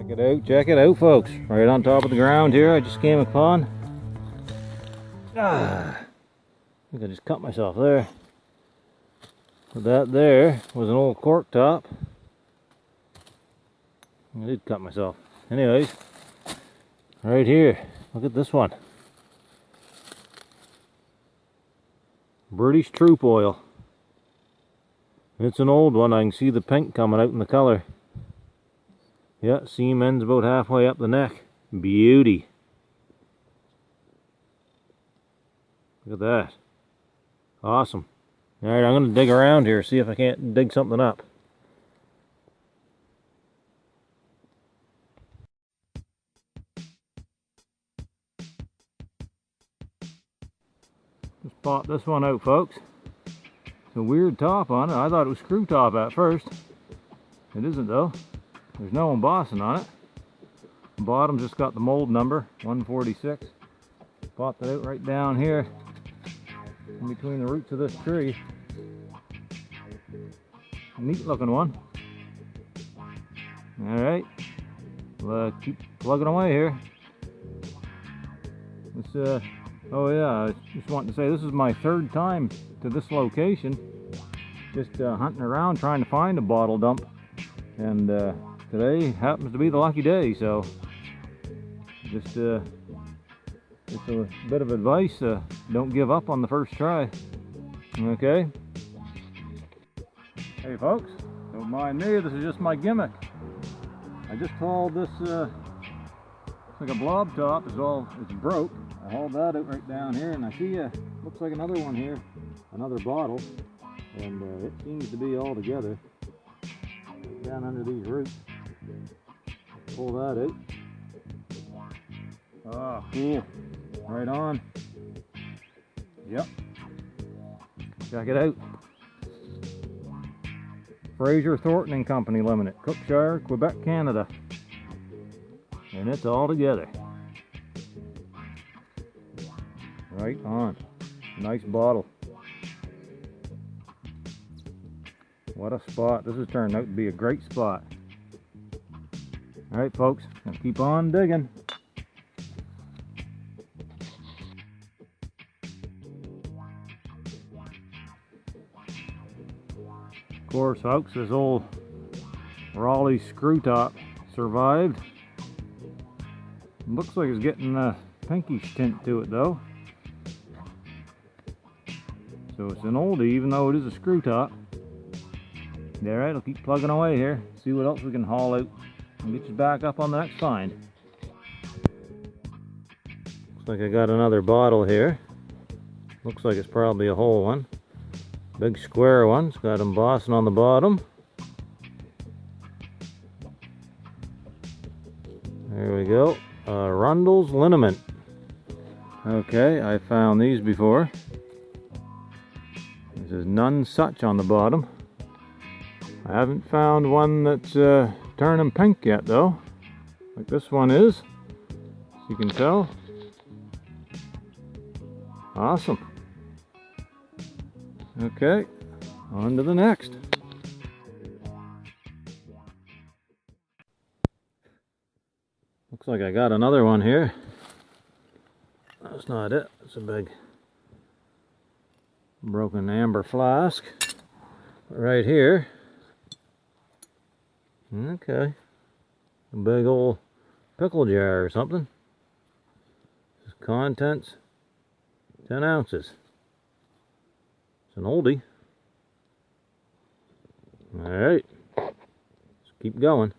Check it out, folks. Right on top of the ground here, I just came upon. I think I just cut myself there. But that there was an old cork top. I did cut myself. Anyways, right here, look at this one. British Troop Oil. It's an old one. I can see the pink coming out in the color. Yeah, seam ends about halfway up the neck. Beauty. Look at that. Awesome. Alright, I'm going to dig around here, see if I can't dig something up. Just pop this one out, folks. It's a weird top on it. I thought it was screw top at first. It isn't though. There's no embossing on it. The bottom's just got the mold number, 146. Popped it out right down here in between the roots of this tree. Neat looking one. Alright, we'll keep plugging away here. This, oh yeah, I just wanted to say this is my third time to this location. Just hunting around trying to find a bottle dump. And today happens to be the lucky day, so just a bit of advice, don't give up on the first try. Okay? Hey folks, don't mind me, this is just my gimmick. I just hauled this, it's like a blob top, it's broke. I hauled that out right down here, and I see looks like another one here, another bottle, and it seems to be all together. Down under these roots. Pull that out. Oh, cool. Right on. Yep. Check it out. Frasier Thorton Co Limited, Cookshire, Quebec, Canada. And it's all together. Right on. Nice bottle. What a spot. This has turned out to be a great spot. Alright folks, gonna keep on digging. Of course folks, this old Rawleigh screw top survived. Looks like it's getting a pinkish tint to it though. So it's an oldie even though it is a screw top. Alright, I'll keep plugging away here, see what else we can haul out and get you back up on the next find. Looks like I got another bottle here. Looks like it's probably a whole one. Big square one, it's got embossing on the bottom. There we go, Rundle's Liniment. Okay, I found these before. This is none such on the bottom. I haven't found one that's turning pink yet though, like this one is, as you can tell. Awesome. Okay, on to the next. Looks like I got another one here. That's not it, it's a big broken amber flask. Right here. Okay, a big old pickle jar or something. This contents, 10 ounces. It's an oldie. Alright, let's keep going.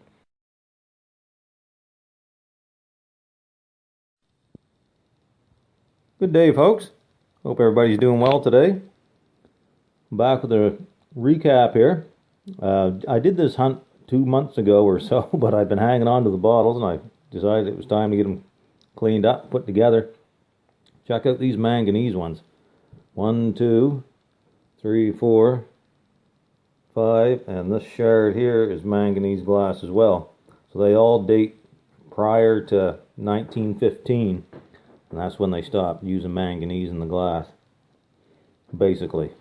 Good day folks, hope everybody's doing well today. I'm back with a recap here. I did this hunt 2 months ago or so, but I've been hanging on to the bottles and I decided it was time to get them cleaned up, put together. Check out these manganese ones. 1, 2, 3, 4, 5, and this shard here is manganese glass as well. So they all date prior to 1915, and that's when they stopped using manganese in the glass, basically.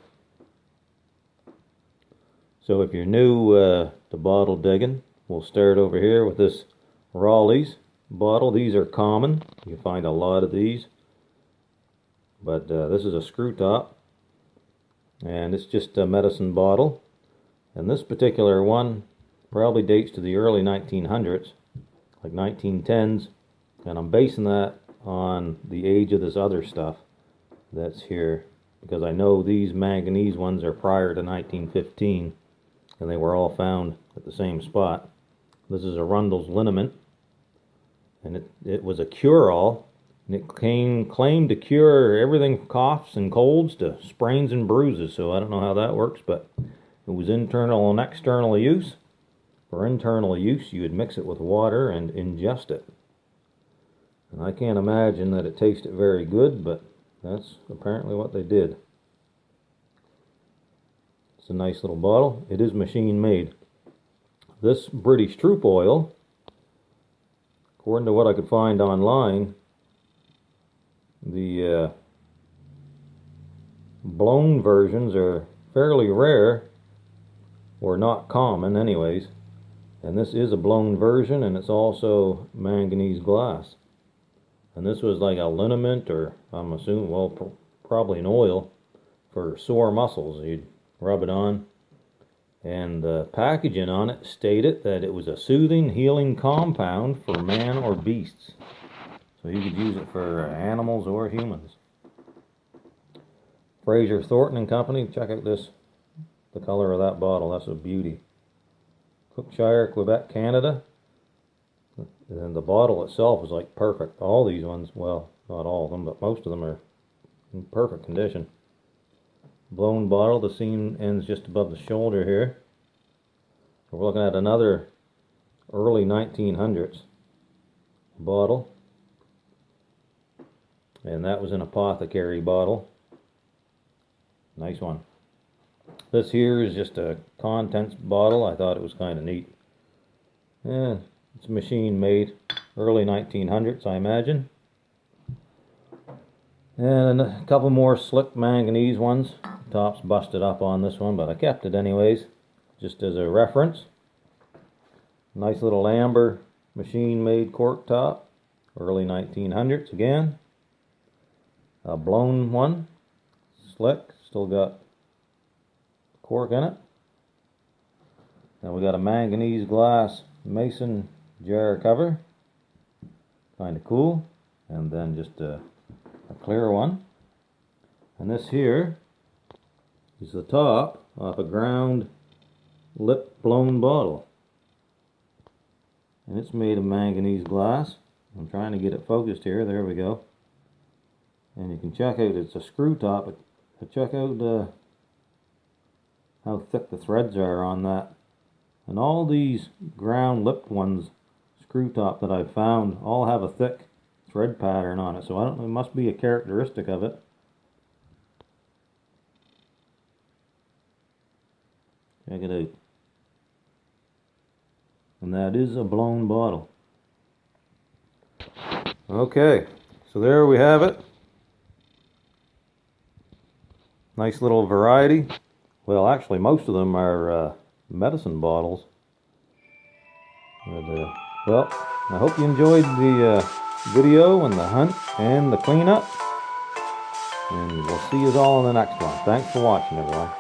So if you're new to bottle digging, we'll start over here with this Rawleigh's bottle. These are common. You find a lot of these. But this is a screw top. And it's just a medicine bottle. And this particular one probably dates to the early 1900s, like 1910s. And I'm basing that on the age of this other stuff that's here, because I know these manganese ones are prior to 1915, and they were all found at the same spot. This is a Rundle's Liniment, and it was a cure-all, and it claimed to cure everything from coughs and colds to sprains and bruises. So I don't know how that works, but it was internal and external use. For internal use, you would mix it with water and ingest it. And I can't imagine that it tasted very good, but that's apparently what they did. It's a nice little bottle. It is machine made. This British troop oil, according to what I could find online, the blown versions are fairly rare, or not common anyways. And this is a blown version, and it's also manganese glass. And this was like a liniment, or I'm assuming, well, probably an oil for sore muscles. You'd rub it on. And the packaging on it stated that it was a soothing, healing compound for man or beasts. So you could use it for animals or humans. Frasier Thorton Co. Check out this, the color of that bottle. That's a beauty. Cookshire, Quebec, Canada. And the bottle itself is like perfect. All these ones, well, not all of them, but most of them are in perfect condition. Blown bottle. The seam ends just above the shoulder here. We're looking at another early 1900s bottle. And that was an apothecary bottle. Nice one. This here is just a contents bottle. I thought it was kind of neat. Yeah, it's machine made. Early 1900s, I imagine. And a couple more slick manganese ones. Top's busted up on this one, but I kept it anyways, just as a reference. Nice little amber machine made cork top. Early 1900s again. A blown one. Slick. Still got cork in it. Now we got a manganese glass mason jar cover. Kind of cool. And then just a clear one. And this here is the top of a ground lip blown bottle. And it's made of manganese glass. I'm trying to get it focused here. There we go. And you can check out, it's a screw top. But check out how thick the threads are on that. And all these ground lipped ones, screw top that I've found, all have a thick thread pattern on it. So I don't know, it must be a characteristic of it. Check it out. And that is a blown bottle. Okay, so there we have it. Nice little variety. Well, actually, most of them are medicine bottles. But, well, I hope you enjoyed the video and the hunt and the cleanup. And we'll see you all in the next one. Thanks for watching, everyone.